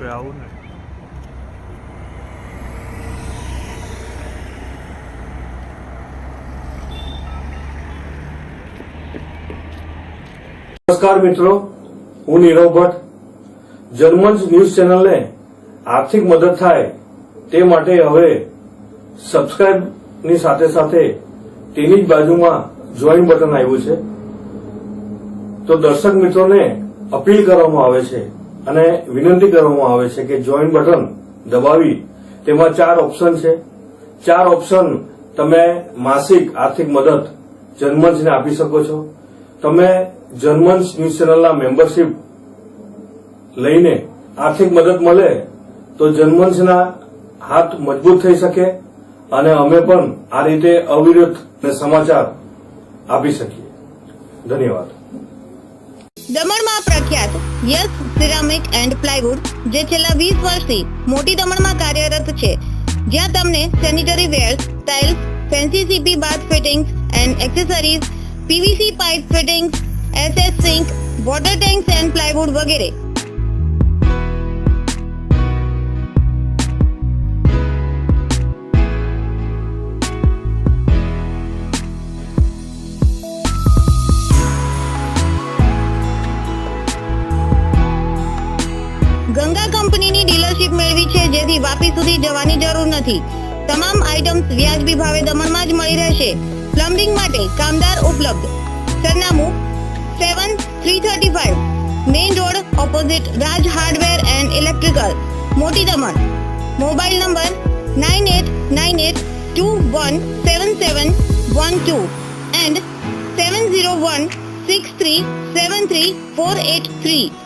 આવું ને નમસ્કાર મિત્રો, હું નીરવ ભટ્ટ. જર્મન ન્યૂઝ ચેનલને આર્થિક મદદ થાય તે માટે હવે સબસ્ક્રાઇબની સાથે સાથે તેની જ બાજુમાં જોઈન બટન આવ્યું છે. તો દર્શક મિત્રોને અપીલ કરવામાં આવે છે અને વિનંતી કરવામાં આવે છે કે જોઈન બટન દબાવી તેમાં 4 ઓપ્શન છે. 4 ઓપ્શન તમે માસિક આર્થિક મદદ જર્મન્સને આપી શકો છો. તમે જર્મન ન્યૂઝ ચેનલના મેમ્બરશીપ લઈને આર્થિક મદદ મળે તો જર્મન્સના હાથ મજબૂત થઈ શકે અને અમે પણ આ રીતે અવિરત સમાચાર આપી શકીએ. ધન્યવાદ. દમણમાં પ્રખ્યાત યસ સિરામિક એન્ડ પ્લાયવુડ જે છેલ્લા 20 વર્ષથી મોટી દમણમાં કાર્યરત છે, જ્યાં તમને sanitary wares, tiles, fancy CP bath fittings and accessories, PVC pipe fittings, SS sink, water tanks and plywood વગેરે. ગંગા કંપનીની ડીલરશીપ મેળવી છે, જેથી વાપી સુધી જવાની જરૂર નથી. તમામ આઇટમ્સ વ્યાજબી ભાવે દમણમાં જ મળી રહેશે. પ્લમ્બિંગ માટે કામદાર ઉપલબ્ધ. સરનામું 7335 main road opposite Raj hardware and electrical, મોટી દમણ. Mobile number 9898217712 and 7016373483.